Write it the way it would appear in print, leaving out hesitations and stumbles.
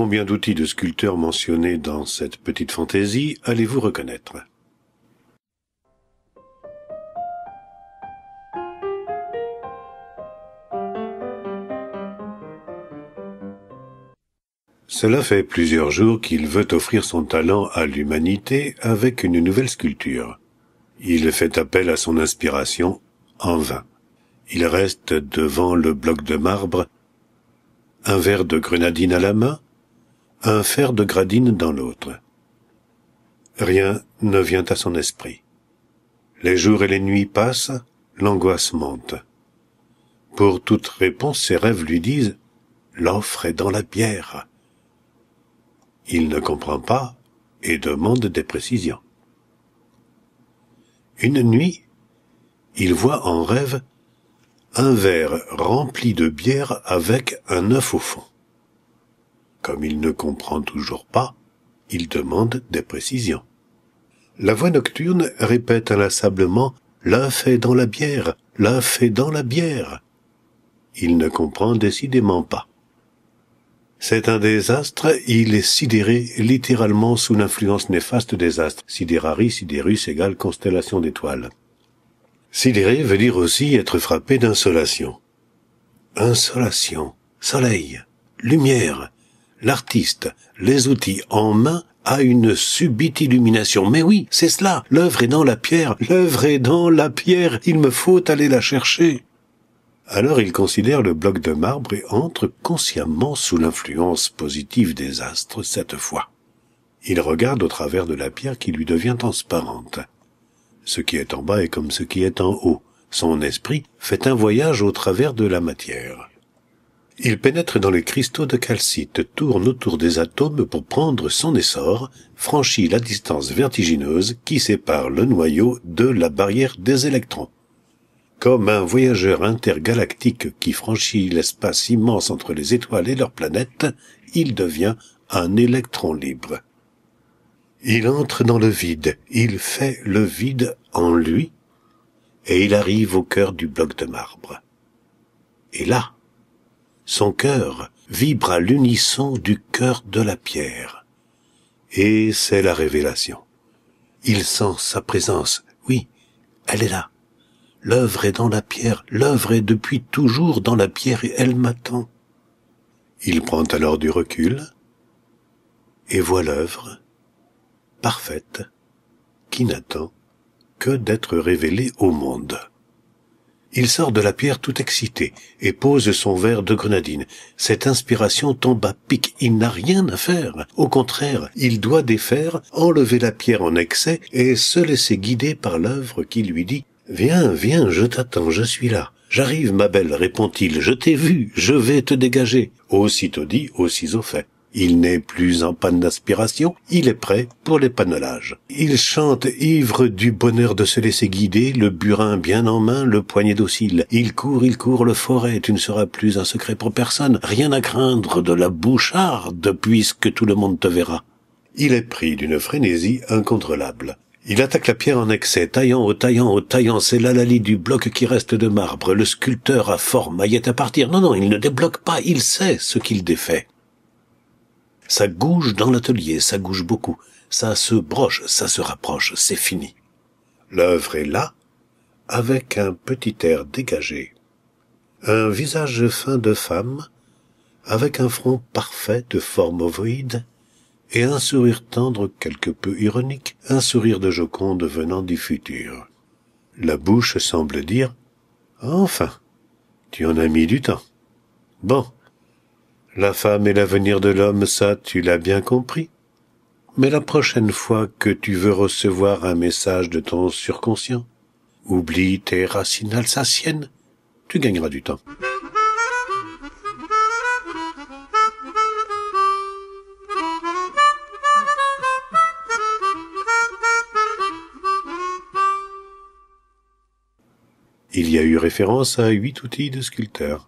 Combien d'outils de sculpteurs mentionnés dans cette petite fantaisie allez-vous reconnaître? Cela fait plusieurs jours qu'il veut offrir son talent à l'humanité avec une nouvelle sculpture. Il fait appel à son inspiration en vain. Il reste devant le bloc de marbre, un verre de grenadine à la main, un fer de gradine dans l'autre. Rien ne vient à son esprit. Les jours et les nuits passent, l'angoisse monte. Pour toute réponse, ses rêves lui disent « L'offre est dans la bière ». Il ne comprend pas et demande des précisions. Une nuit, il voit en rêve un verre rempli de bière avec un œuf au fond. Comme il ne comprend toujours pas, il demande des précisions. La voix nocturne répète inlassablement « L'œuf est dans la bière, l'œuf est dans la bière ». Il ne comprend décidément pas. C'est un désastre, il est sidéré littéralement sous l'influence néfaste des astres. Sidérari, sidérus égale constellation d'étoiles. Sidéré veut dire aussi être frappé d'insolation. Insolation, soleil, lumière, l'artiste, les outils en main a une subite illumination. Mais oui, c'est cela, l'œuvre est dans la pierre, l'œuvre est dans la pierre, il me faut aller la chercher. Alors il considère le bloc de marbre et entre consciemment sous l'influence positive des astres cette fois. Il regarde au travers de la pierre qui lui devient transparente. Ce qui est en bas est comme ce qui est en haut. Son esprit fait un voyage au travers de la matière. Il pénètre dans les cristaux de calcite, tourne autour des atomes pour prendre son essor, franchit la distance vertigineuse qui sépare le noyau de la barrière des électrons. Comme un voyageur intergalactique qui franchit l'espace immense entre les étoiles et leurs planètes, il devient un électron libre. Il entre dans le vide, il fait le vide en lui, et il arrive au cœur du bloc de marbre. Et là, son cœur vibre à l'unisson du cœur de la pierre. Et c'est la révélation. Il sent sa présence, oui, elle est là. L'œuvre est dans la pierre, l'œuvre est depuis toujours dans la pierre et elle m'attend. Il prend alors du recul et voit l'œuvre, parfaite, qui n'attend que d'être révélée au monde. Il sort de la pierre tout excité et pose son verre de grenadine. Cette inspiration tombe à pic, il n'a rien à faire. Au contraire, il doit défaire, enlever la pierre en excès et se laisser guider par l'œuvre qui lui dit « Viens, viens, je t'attends, je suis là. J'arrive, ma belle, répond-il, je t'ai vu, je vais te dégager. » Aussitôt dit, aussitôt fait. Il n'est plus en panne d'aspiration, il est prêt pour l'épannelage. Il chante ivre du bonheur de se laisser guider, le burin bien en main, le poignet docile. Il court, le forêt, tu ne seras plus un secret pour personne, rien à craindre de la boucharde, puisque tout le monde te verra. Il est pris d'une frénésie incontrôlable. Il attaque la pierre en excès, taillant, c'est là la lie du bloc qui reste de marbre. Le sculpteur a fort maillette à partir. Non, il ne débloque pas, il sait ce qu'il défait. Ça gouge dans l'atelier, ça gouge beaucoup. Ça se broche, ça se rapproche, c'est fini. L'œuvre est là, avec un petit air dégagé. Un visage fin de femme, avec un front parfait de forme ovoïde, et un sourire tendre quelque peu ironique, un sourire de Joconde venant du futur. La bouche semble dire « Enfin, tu en as mis du temps. Bon, la femme est l'avenir de l'homme, ça tu l'as bien compris. Mais la prochaine fois que tu veux recevoir un message de ton surconscient, oublie tes racines alsaciennes, tu gagneras du temps. » Il y a eu référence à 8 outils de sculpteurs.